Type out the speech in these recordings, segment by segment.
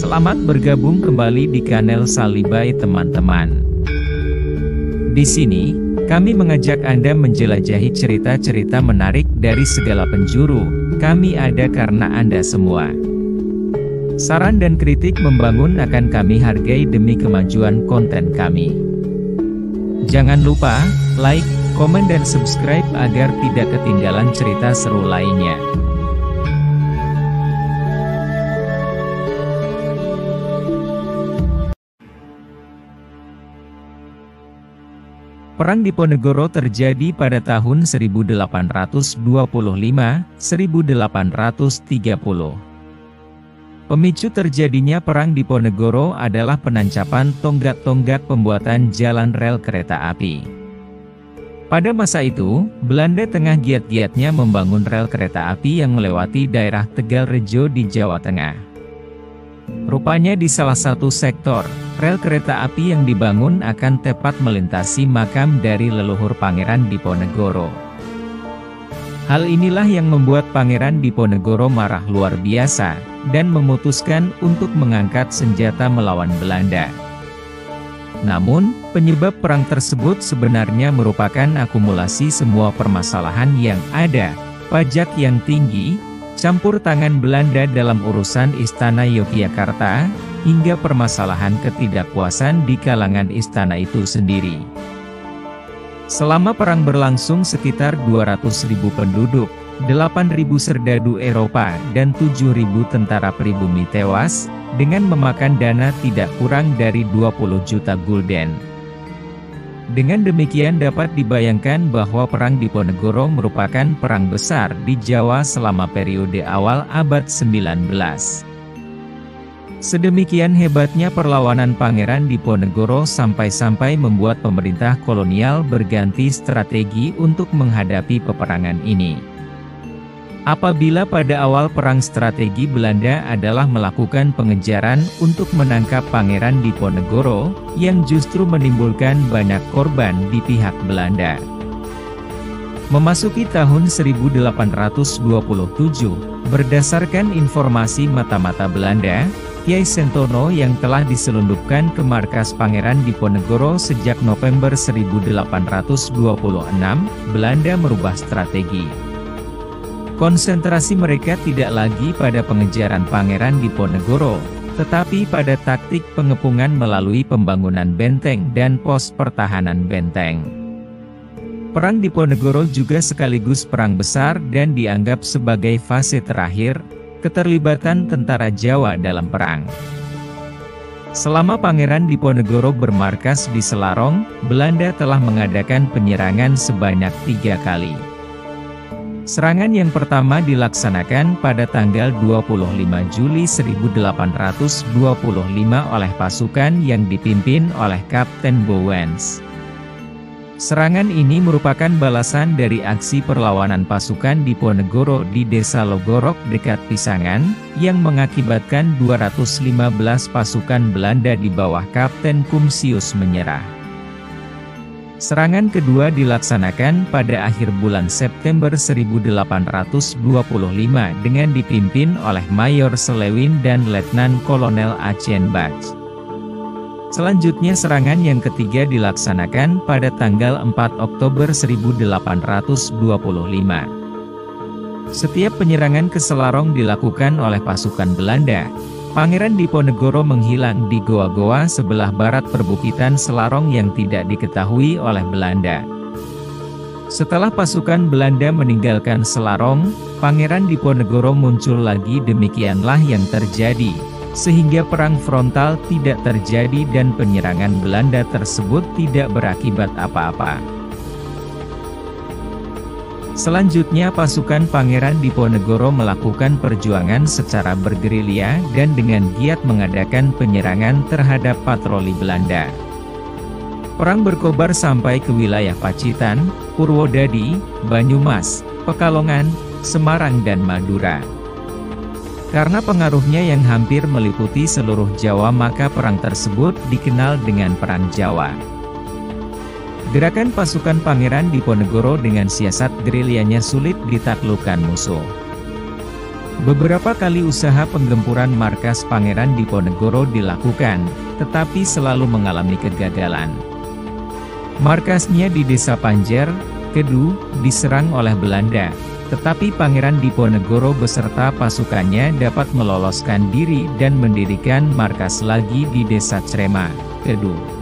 Selamat bergabung kembali di kanal Salibai teman-teman. Di sini, kami mengajak Anda menjelajahi cerita-cerita menarik dari segala penjuru. Kami ada karena Anda semua. Saran dan kritik membangun akan kami hargai demi kemajuan konten kami. Jangan lupa, like, komen dan subscribe agar tidak ketinggalan cerita seru lainnya. Perang Diponegoro terjadi pada tahun 1825-1830. Pemicu terjadinya Perang Diponegoro adalah penancapan tonggak-tonggak pembuatan jalan rel kereta api. Pada masa itu, Belanda tengah giat-giatnya membangun rel kereta api yang melewati daerah Tegalrejo di Jawa Tengah. Rupanya di salah satu sektor, rel kereta api yang dibangun akan tepat melintasi makam dari leluhur Pangeran Diponegoro. Hal inilah yang membuat Pangeran Diponegoro marah luar biasa, dan memutuskan untuk mengangkat senjata melawan Belanda. Namun, penyebab perang tersebut sebenarnya merupakan akumulasi semua permasalahan yang ada, pajak yang tinggi, campur tangan Belanda dalam urusan Istana Yogyakarta, hingga permasalahan ketidakpuasan di kalangan istana itu sendiri. Selama perang berlangsung sekitar 200.000 penduduk, 8.000 serdadu Eropa dan 7.000 tentara pribumi tewas, dengan memakan dana tidak kurang dari 20 juta gulden. Dengan demikian dapat dibayangkan bahwa Perang Diponegoro merupakan perang besar di Jawa selama periode awal abad 19. Sedemikian hebatnya perlawanan Pangeran Diponegoro sampai-sampai membuat pemerintah kolonial berganti strategi untuk menghadapi peperangan ini. Apabila pada awal perang strategi Belanda adalah melakukan pengejaran untuk menangkap Pangeran Diponegoro, yang justru menimbulkan banyak korban di pihak Belanda. Memasuki tahun 1827, berdasarkan informasi mata-mata Belanda, Kiai Sentono yang telah diselundupkan ke markas Pangeran Diponegoro sejak November 1826, Belanda merubah strategi. Konsentrasi mereka tidak lagi pada pengejaran Pangeran Diponegoro, tetapi pada taktik pengepungan melalui pembangunan benteng dan pos pertahanan benteng. Perang Diponegoro juga sekaligus perang besar dan dianggap sebagai fase terakhir keterlibatan tentara Jawa dalam perang. Selama Pangeran Diponegoro bermarkas di Selarong, Belanda telah mengadakan penyerangan sebanyak 3 kali. Serangan yang pertama dilaksanakan pada tanggal 25 Juli 1825 oleh pasukan yang dipimpin oleh Kapten Bowens. Serangan ini merupakan balasan dari aksi perlawanan pasukan Diponegoro di Desa Logorok dekat Pisangan, yang mengakibatkan 215 pasukan Belanda di bawah Kapten Kumsius menyerah. Serangan kedua dilaksanakan pada akhir bulan September 1825 dengan dipimpin oleh Mayor Selewin dan Letnan Kolonel Achenbach. Selanjutnya serangan yang ketiga dilaksanakan pada tanggal 4 Oktober 1825. Setiap penyerangan ke Selarong dilakukan oleh pasukan Belanda. Pangeran Diponegoro menghilang di goa-goa sebelah barat perbukitan Selarong yang tidak diketahui oleh Belanda. Setelah pasukan Belanda meninggalkan Selarong, Pangeran Diponegoro muncul lagi. Demikianlah yang terjadi, sehingga perang frontal tidak terjadi dan penyerangan Belanda tersebut tidak berakibat apa-apa. Selanjutnya pasukan Pangeran Diponegoro melakukan perjuangan secara bergerilya dan dengan giat mengadakan penyerangan terhadap patroli Belanda. Perang berkobar sampai ke wilayah Pacitan, Purwodadi, Banyumas, Pekalongan, Semarang dan Madura. Karena pengaruhnya yang hampir meliputi seluruh Jawa, maka perang tersebut dikenal dengan Perang Jawa. Gerakan pasukan Pangeran Diponegoro dengan siasat gerilyanya sulit ditaklukkan musuh. Beberapa kali usaha penggempuran markas Pangeran Diponegoro dilakukan, tetapi selalu mengalami kegagalan. Markasnya di Desa Panjer, Kedu, diserang oleh Belanda, tetapi Pangeran Diponegoro beserta pasukannya dapat meloloskan diri dan mendirikan markas lagi di Desa Crema, Kedu.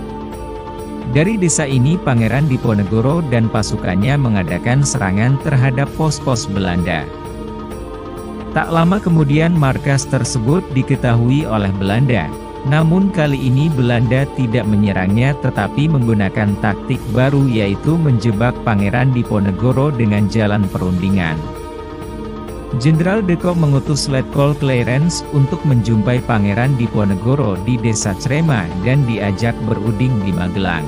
Dari desa ini Pangeran Diponegoro dan pasukannya mengadakan serangan terhadap pos-pos Belanda. Tak lama kemudian markas tersebut diketahui oleh Belanda, namun kali ini Belanda tidak menyerangnya tetapi menggunakan taktik baru yaitu menjebak Pangeran Diponegoro dengan jalan perundingan. Jenderal de Kock mengutus Letkol Clarence untuk menjumpai Pangeran Diponegoro di Desa Crema dan diajak berunding di Magelang.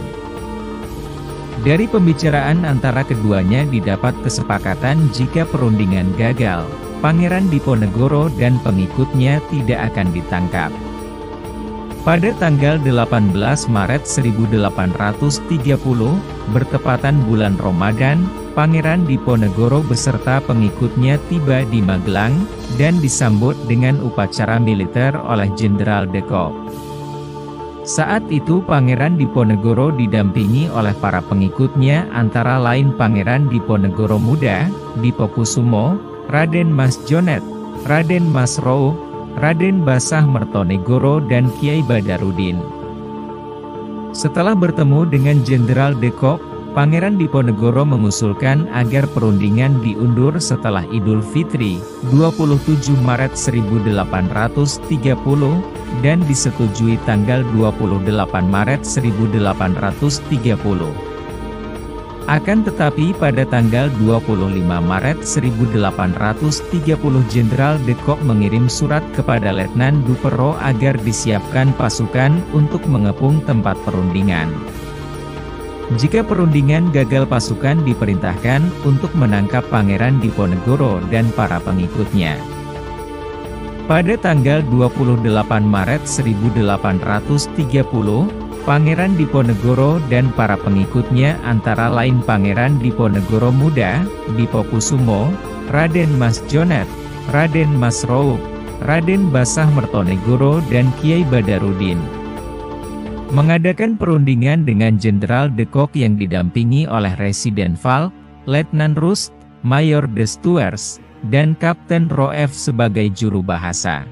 Dari pembicaraan antara keduanya didapat kesepakatan jika perundingan gagal, Pangeran Diponegoro dan pengikutnya tidak akan ditangkap. Pada tanggal 18 Maret 1830, bertepatan bulan Ramadan, Pangeran Diponegoro beserta pengikutnya tiba di Magelang, dan disambut dengan upacara militer oleh Jenderal de Kock. Saat itu Pangeran Diponegoro didampingi oleh para pengikutnya antara lain Pangeran Diponegoro Muda, Dipokusumo, Raden Mas Jonet, Raden Mas Rouk, Raden Basah Mertonegoro dan Kiai Badarudin. Setelah bertemu dengan Jenderal de Kock, Pangeran Diponegoro mengusulkan agar perundingan diundur setelah Idul Fitri, 27 Maret 1830, dan disetujui tanggal 28 Maret 1830. Akan tetapi pada tanggal 25 Maret 1830 Jenderal de Kock mengirim surat kepada Letnan Duperro agar disiapkan pasukan untuk mengepung tempat perundingan. Jika perundingan gagal pasukan diperintahkan untuk menangkap Pangeran Diponegoro dan para pengikutnya. Pada tanggal 28 Maret 1830, Pangeran Diponegoro dan para pengikutnya antara lain Pangeran Diponegoro Muda, Dipokusumo, Raden Mas Jonet, Raden Mas Rouk, Raden Basah Mertonegoro dan Kiai Badarudin mengadakan perundingan dengan Jenderal de Kock yang didampingi oleh Residen Falk, Letnan Rust, Mayor de Stuers, dan Kapten Roef sebagai juru bahasa.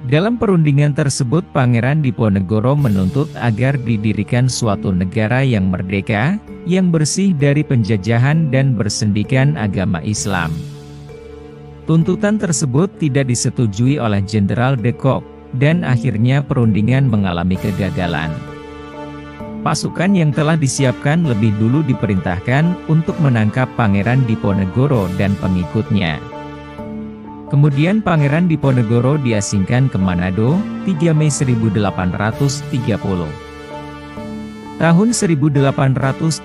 Dalam perundingan tersebut Pangeran Diponegoro menuntut agar didirikan suatu negara yang merdeka, yang bersih dari penjajahan dan bersendikan agama Islam. Tuntutan tersebut tidak disetujui oleh Jenderal de Kock, dan akhirnya perundingan mengalami kegagalan. Pasukan yang telah disiapkan lebih dulu diperintahkan untuk menangkap Pangeran Diponegoro dan pengikutnya. Kemudian Pangeran Diponegoro diasingkan ke Manado, 3 Mei 1830. Tahun 1834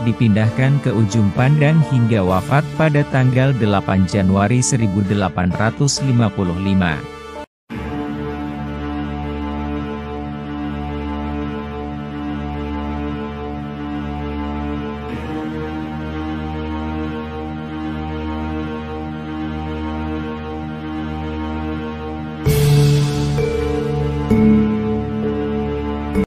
dipindahkan ke Ujung Pandang hingga wafat pada tanggal 8 Januari 1855.